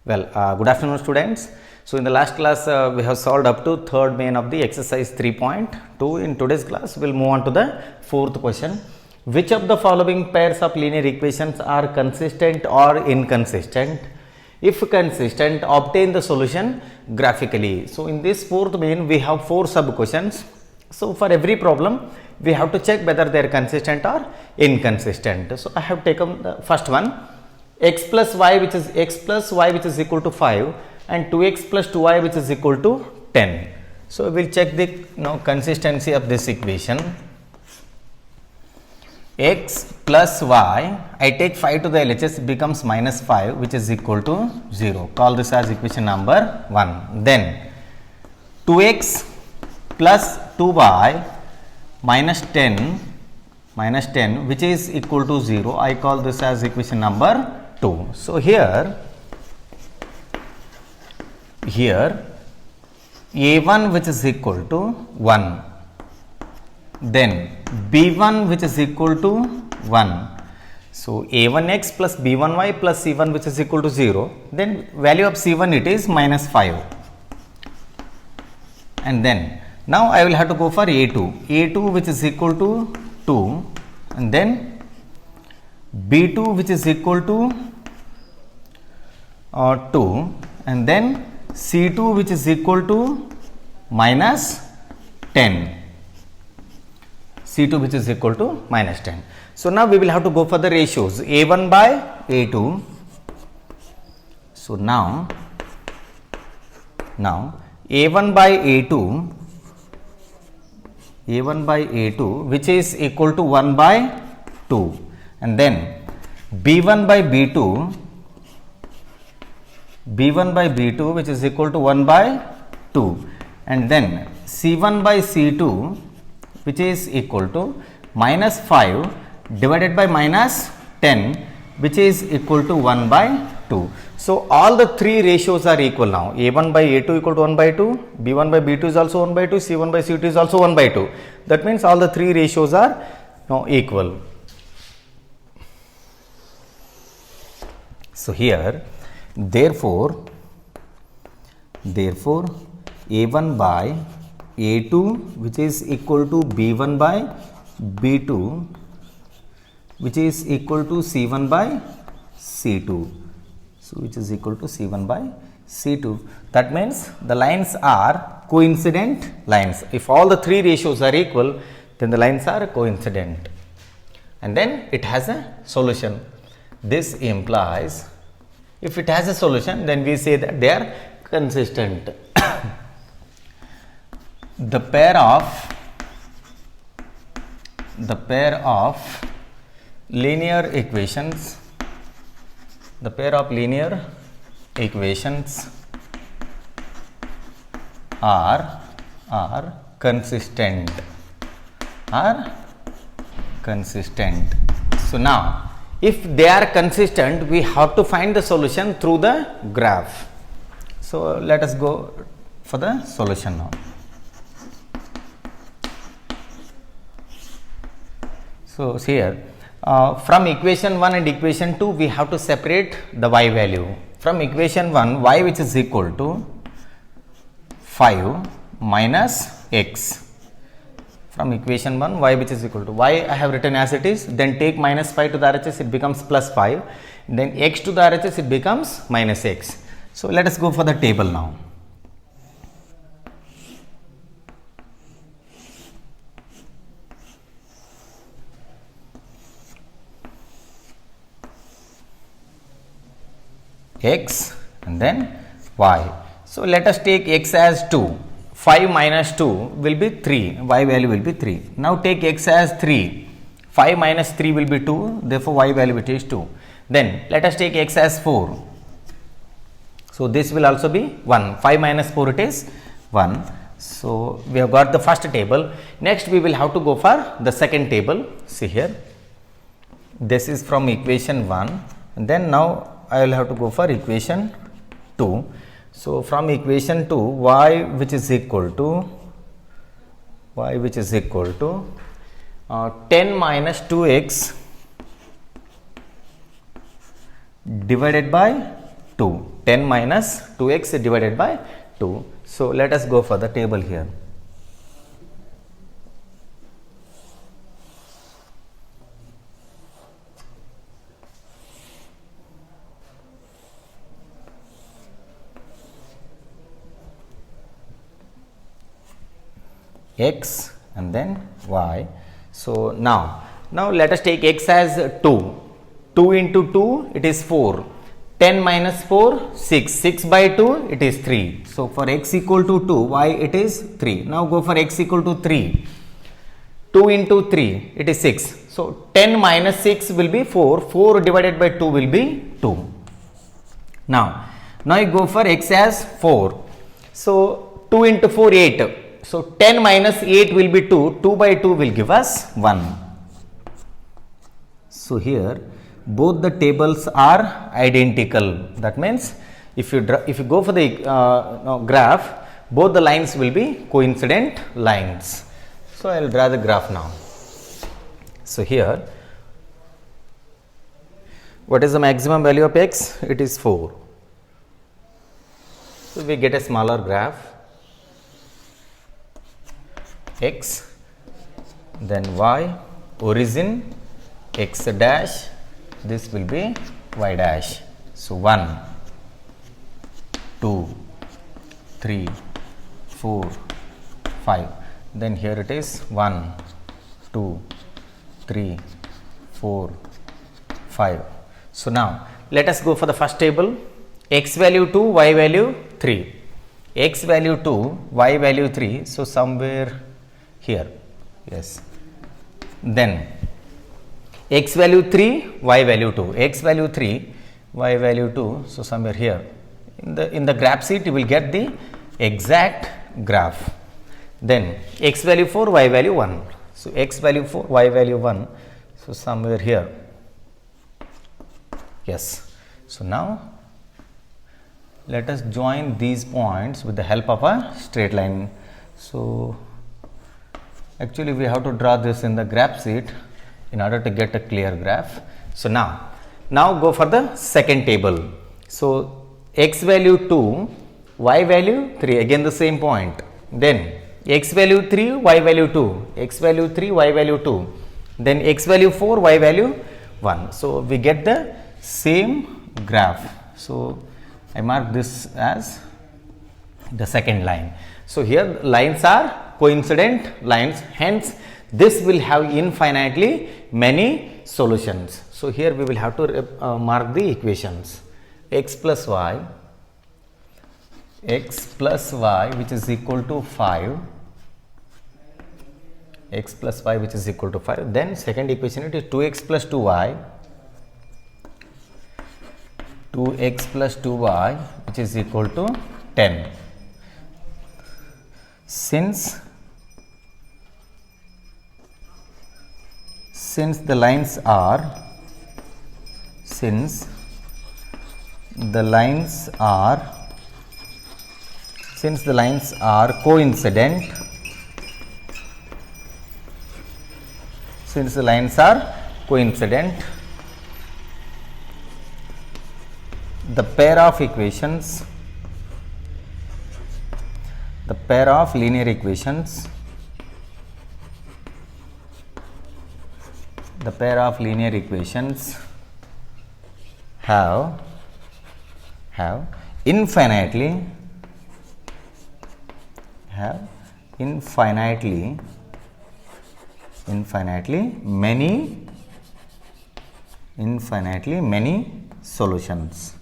Good afternoon students. So in the last class we have solved up to third main of the exercise 3.2. In today's class we will move on to the fourth question. Which of the following pairs of linear equations are consistent or inconsistent? If consistent, obtain the solution graphically. So in this fourth main we have four sub questions. So for every problem we have to check whether they are consistent or inconsistent. So I have taken the first one, x plus y which is equal to 5 and 2x plus 2y which is equal to 10. So we will check the consistency of this equation. X plus y, I take 5 to the LHS, it becomes minus 5 which is equal to 0. Call this as equation number 1. Then 2x plus 2y minus 10 which is equal to 0. I call this as equation number 2. So here a1 which is equal to 1, then b1 which is equal to 1. So a1x plus b1y plus c1 which is equal to 0, then value of c1 it is minus 5. And then now I will have to go for a2 which is equal to 2, and then b2 which is equal to 2, and then c2 which is equal to minus 10. C2 which is equal to minus 10. So now we will have to go for the ratios a1 by a2. So now a1 by a2 which is equal to 1 by 2, and then b1 by b2 which is equal to 1 by 2, and then c1 by c2 which is equal to minus 5 divided by minus 10 which is equal to 1 by 2. So all the three ratios are equal now. a1 by a2 equal to 1 by 2, b1 by b2 is also 1 by 2, c1 by c2 is also 1 by 2. That means all the three ratios are now equal. So here therefore a1 by a2 which is equal to b1 by b2 which is equal to c1 by c2, so which is equal to c1 by c2. That means the lines are coincident lines. If all the three ratios are equal, then the lines are coincident, and then it has a solution. This implies if it has a solution, then we say that they are consistent. The pair of linear equations are consistent. So now if they are consistent, we have to find the solution through the graph. So let us go for the solution now. So here from equation 1 and equation 2 we have to separate the y value. From equation 1, y which is equal to 5 minus x. From equation 1, y which is equal to y I have written as it is, then take minus 5 to the RHS, it becomes plus 5, then x to the RHS, it becomes minus x. So let us go for the table now. X and then y. So let us take x as 2. 5 minus 2 will be 3, y value will be 3. Now take x as 3. 5 minus 3 will be 2, therefore y value it is 2. Then let us take x as 4. So this will also be 1. 5 minus 4 it is 1. So we have got the first table. Next we will have to go for the second table. See here. This is from equation 1, and then now I will have to go for equation 2. So from equation 2, y which is equal to 10 minus 2x divided by 2. 10 minus 2x divided by 2. So let us go for the table here. X and then y. So now let us take x as 2. 2 into 2 it is 4. 10 minus 4 6. 6 by 2 it is 3. So for x equal to 2, y it is 3. Now go for x equal to 3. 2 into 3 it is 6. So 10 minus 6 will be 4. 4 divided by 2 will be 2. Now you go for x as 4. So 2 into 4 8. So 10 minus 8 will be 2. 2 by 2 will give us 1. So here both the tables are identical. That means if you go for the graph, both the lines will be coincident lines. So I will draw the graph now. So here, what is the maximum value of x? It is 4. So we get a smaller graph. X, then y, origin, x dash, this will be y dash. So 1, 2, 3, 4, 5. Then here it is 1, 2, 3, 4, 5. So now let us go for the first table. X value 2, y value 3. X value 2, y value 3. So somewhere here, yes. Then x value 3, y value 2. X value 3, y value 2. So somewhere here. In the graph sheet, you will get the exact graph. Then x value 4, y value 1. So x value 4, y value 1. So somewhere here. Yes. So now let us join these points with the help of a straight line. So actually we have to draw this in the graph sheet in order to get a clear graph. So now go for the second table. So x value 2, y value 3, again the same point. Then x value 3, y value 2, x value 3, y value 2. Then x value 4, y value 1. So we get the same graph. So I mark this as the second line. So here lines are coincident lines, hence this will have infinitely many solutions. So here we will have to mark the equations. X plus y which is equal to 5, x plus y which is equal to 5. Then second equation it is 2x plus 2y, 2x plus 2y which is equal to 10. Since the lines are coincident, the pair of equations, the pair of linear equations have infinitely many solutions.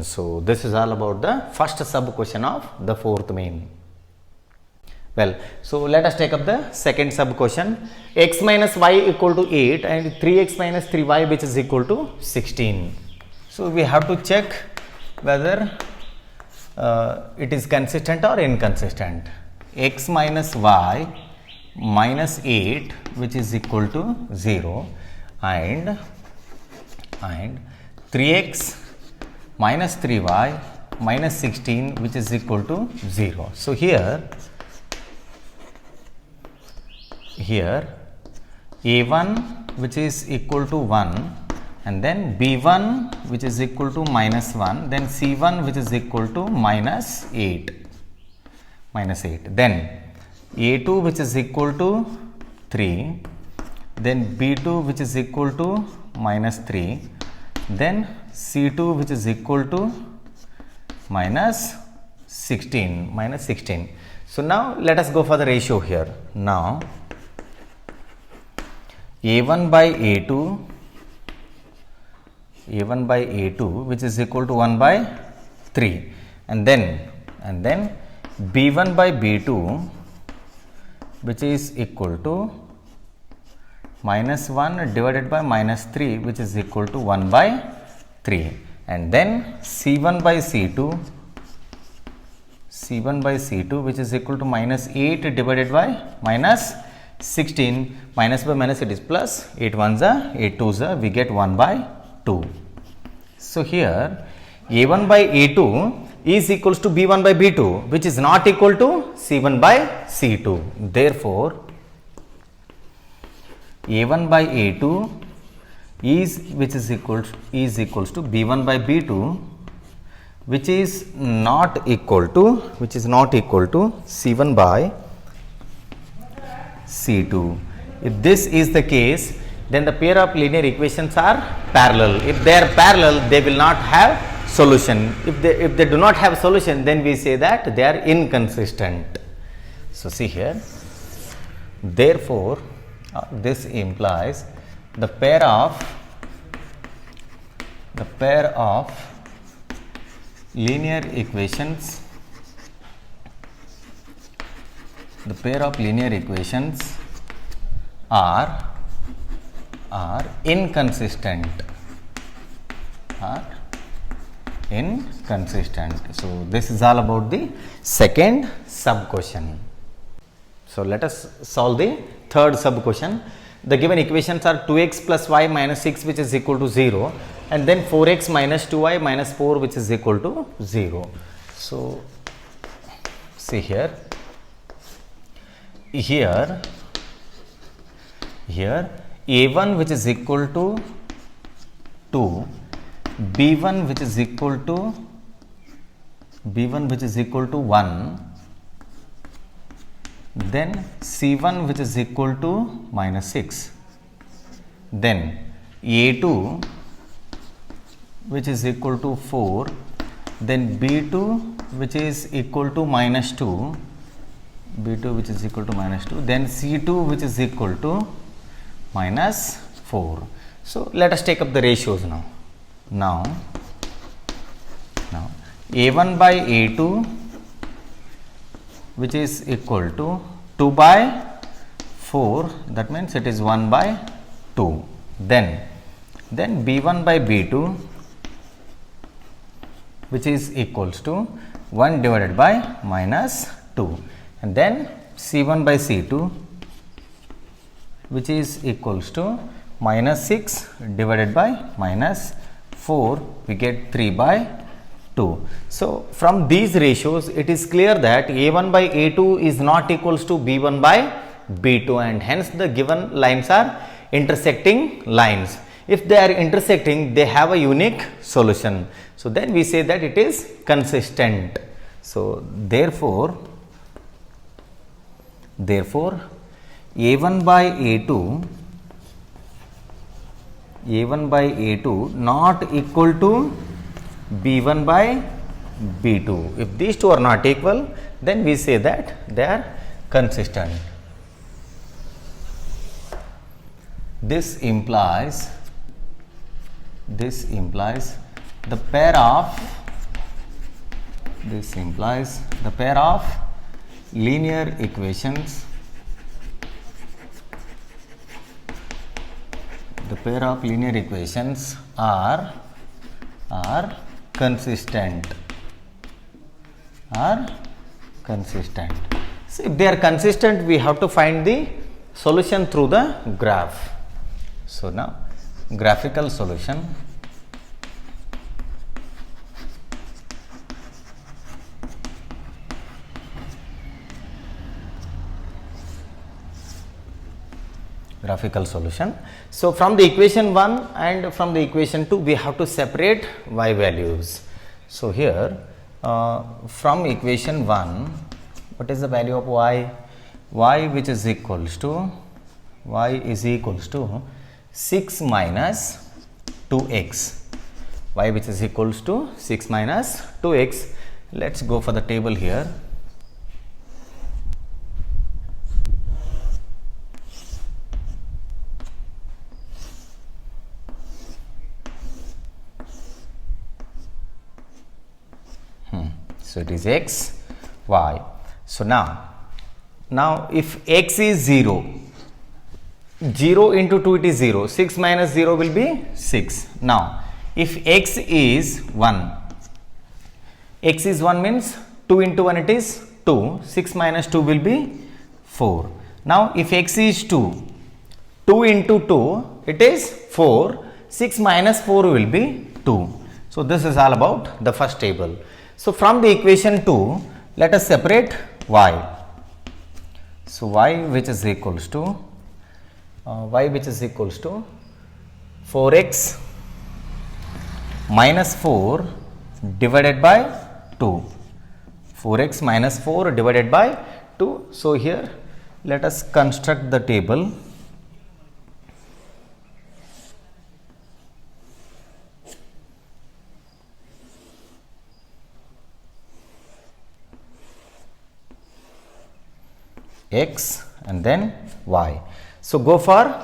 So this is all about the first sub question of the fourth main. Well, so let us take up the second sub question. X minus y equal to 8 and 3x minus 3y which is equal to 16. So we have to check whether it is consistent or inconsistent. X minus y minus 8 which is equal to 0 and 3x minus 3y minus 16 which is equal to 0. So here A1 which is equal to 1, and then B1 which is equal to minus 1, then C1 which is equal to minus 8, then A2 which is equal to 3, then B2 which is equal to minus 3, then C2 which is equal to minus 16. So now let us go for the ratio here. Now A1 by A2 which is equal to 1 by 3, and then B1 by B2 which is equal to minus 1 divided by minus 3 which is equal to 1 by 3, and then C1 by C2 which is equal to minus 8 divided by minus 16, minus by minus it is plus, 8 ones are 8 twos are, we get 1 by 2. So here A1 by A2 is equals to B1 by B2 which is not equal to C1 by C2. Therefore A1 by A2 is equals to B1 by B2 which is not equal to C1 by C2. If this is the case, then the pair of linear equations are parallel. If they are parallel, they will not have solution. If they do not have solution, then we say that they are inconsistent. So see here, therefore this implies the pair of linear equations are inconsistent. So this is all about the second sub question. So let us solve the third sub question. The given equations are 2x plus y minus 6 which is equal to 0, and then 4x minus 2y minus 4 which is equal to 0. So see here A1 which is equal to 2, B1 which is equal to 1, then C1 which is equal to minus 6, then A2 which is equal to 4, then B2 which is equal to minus 2, then C2 which is equal to minus 4. So let us take up the ratios now. Now A1 by A2 which is equal to 2 by 4, that means it is 1 by 2. Then B1 by B2 which is equals to 1 divided by minus 2, and then C1 by C2 which is equals to minus 6 divided by minus 4, we get 3 by 2. So from these ratios it is clear that A1 by A2 is not equals to B1 by B2, and hence the given lines are intersecting lines. If they are intersecting, they have a unique solution. So then we say that it is consistent. So therefore A1 by A2 not equal to B1 by B2. If these two are not equal, then we say that they are consistent. This implies the pair of linear equations are consistent. So if they are consistent, we have to find the solution through the graph. So now graphical solution. graphical solution. So from the equation 1 and from the equation 2 we have to separate y values. So here from equation 1, what is the value of y? Y which is equals to 6 minus 2x, y which is equals to 6 minus 2x. Let's go for the table here. So it is x, y. So now if x is 0, 0 into 2 it is 0, 6 minus 0 will be 6. Now if x is 1, x is 1 means 2 into 1 it is 2, 6 minus 2 will be 4. Now if x is 2, 2 into 2 it is 4, 6 minus 4 will be 2. So this is all about the first table. So from the equation 2, let us separate y. So y which is equals to 4x minus 4 divided by 2. 4x minus 4 divided by 2. So here let us construct the table. X and then y. So go for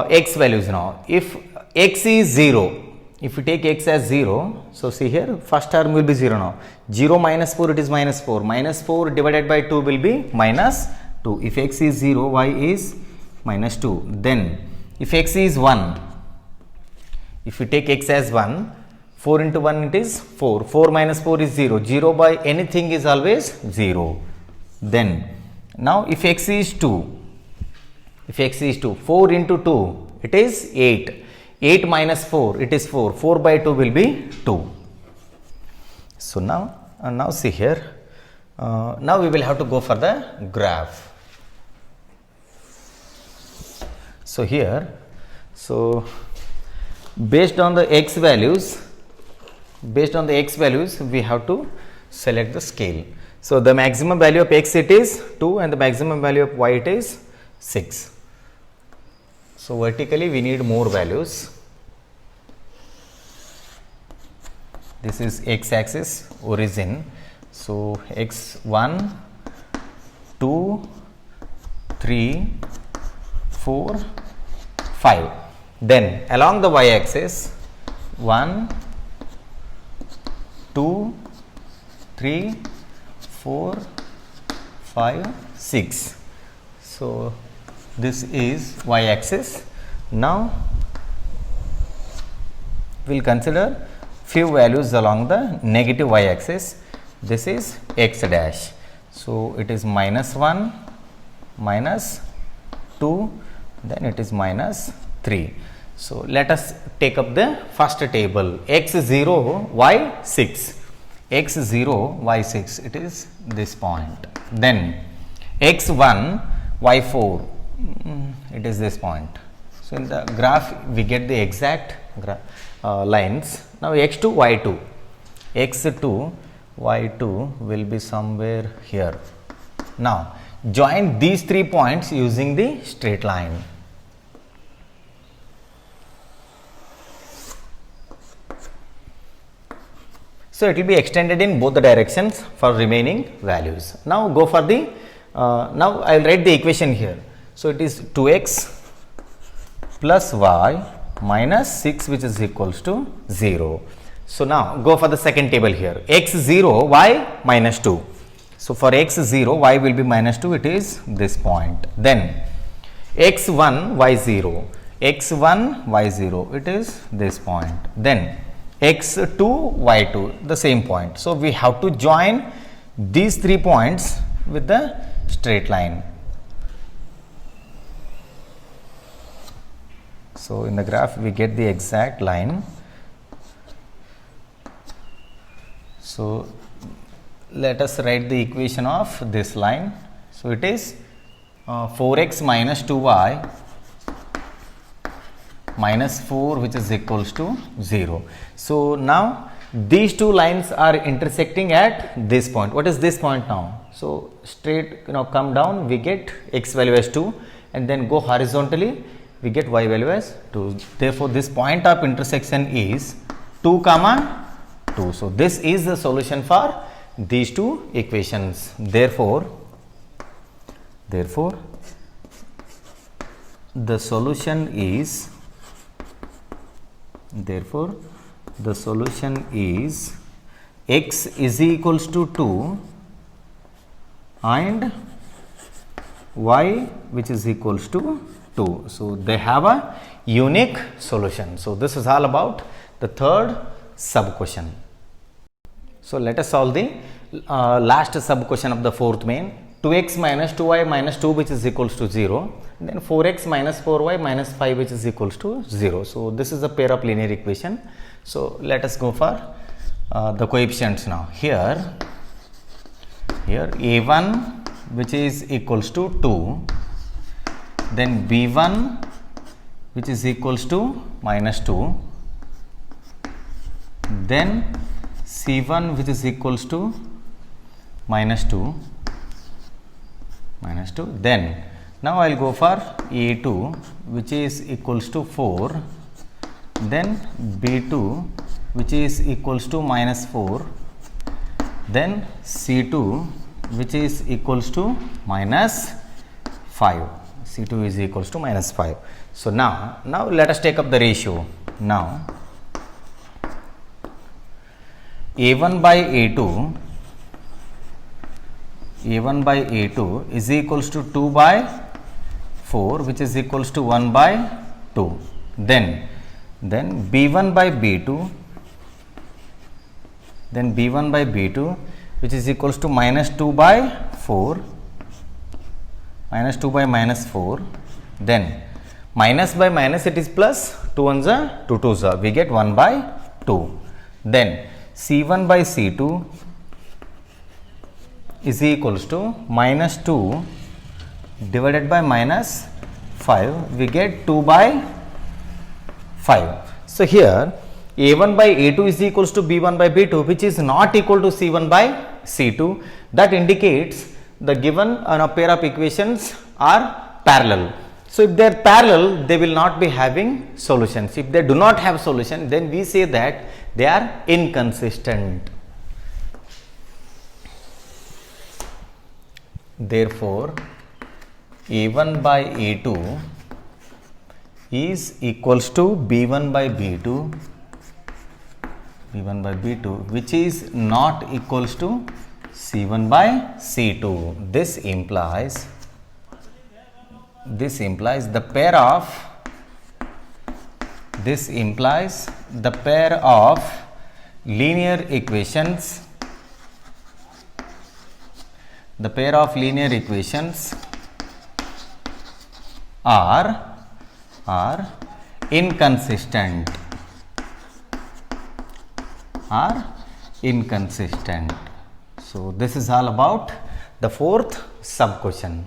x values now. If x is 0, if we take x as 0, so see here first term will be 0 now. 0 minus 4 it is minus 4. Minus 4 divided by 2 will be minus 2. If x is 0, y is minus 2. Then if x is 1, if we take x as 1, 4 into 1 it is 4. 4 minus 4 is 0. 0 by anything is always 0. Then now if x is 2, 4 into 2 it is 8. 8 minus 4 it is 4. 4 by 2 will be 2. So now see here, now we will have to go for the graph. So here, so based on the x values we have to select the scale. So the maximum value of x it is 2 and the maximum value of y it is 6. So vertically we need more values. This is x axis origin. So x1, 2, 3, 4, 5. Then along the y axis 1, 2, 3, 4, 5, 6. So this is y axis. Now we will consider few values along the negative y axis. This is x dash. So it is minus 1, minus 2, then it is minus 3. So let us take up the first table. x0, y6. x0, y6, it is this point. Then x1, y4, it is this point. So in the graph we get the exact lines. Now x2, y2, x2, y2 will be somewhere here. Now join these 3 points using the straight line. So it will be extended in both the directions for remaining values. Now go for the, now I will write the equation here. So it is 2x plus y minus 6 which is equals to 0. So now go for the second table here. x0, y minus 2. So for x0, y will be minus 2, it is this point. Then x1, y0, x1, y0, it is this point. Then x2, y2, the same point. So we have to join these 3 points with the straight line. So in the graph we get the exact line. So let us write the equation of this line. So it is 4x minus 2y minus 4 which is equals to 0. So now these two lines are intersecting at this point. What is this point now? So straight come down, we get x value as 2, and then go horizontally, we get y value as 2. Therefore this point of intersection is 2 comma 2. So this is the solution for these two equations. Therefore the solution is x is equals to 2 and y which is equals to 2. So they have a unique solution. So this is all about the third sub question. So let us solve the last sub question of the fourth main. 2x minus 2y minus 2 which is equals to 0, then 4x minus 4y minus 5 which is equals to 0. So this is a pair of linear equation. So let us go for the coefficients now. Here a1 which is equals to 2, then b1 which is equals to minus 2, then c1 which is equals to minus 2, then now I will go for a2 which is equals to 4, then b2 which is equals to minus 4, then c2 which is equals to minus 5. C2 is equals to minus 5. So now let us take up the ratio. Now a1 by a2 is equals to 2 by 4 which is equals to 1 by 2. Then b1 by b2 which is equals to minus 2 by 4, minus 2 by minus 4, then minus by minus it is plus, 2 ones are 2 twos are, we get 1 by 2. Then c1 by c2 is equals to minus 2 divided by minus 5, we get 2 by 5. So here a1 by a2 is equals to b1 by b2 which is not equal to c1 by c2. That indicates the given pair of equations are parallel. So if they are parallel, they will not be having solutions. If they do not have solution, then we say that they are inconsistent. Therefore a1 by a2 is equals to b1 by b2 which is not equals to c1 by c2. This implies the pair of linear equations are inconsistent. So this is all about the fourth sub question.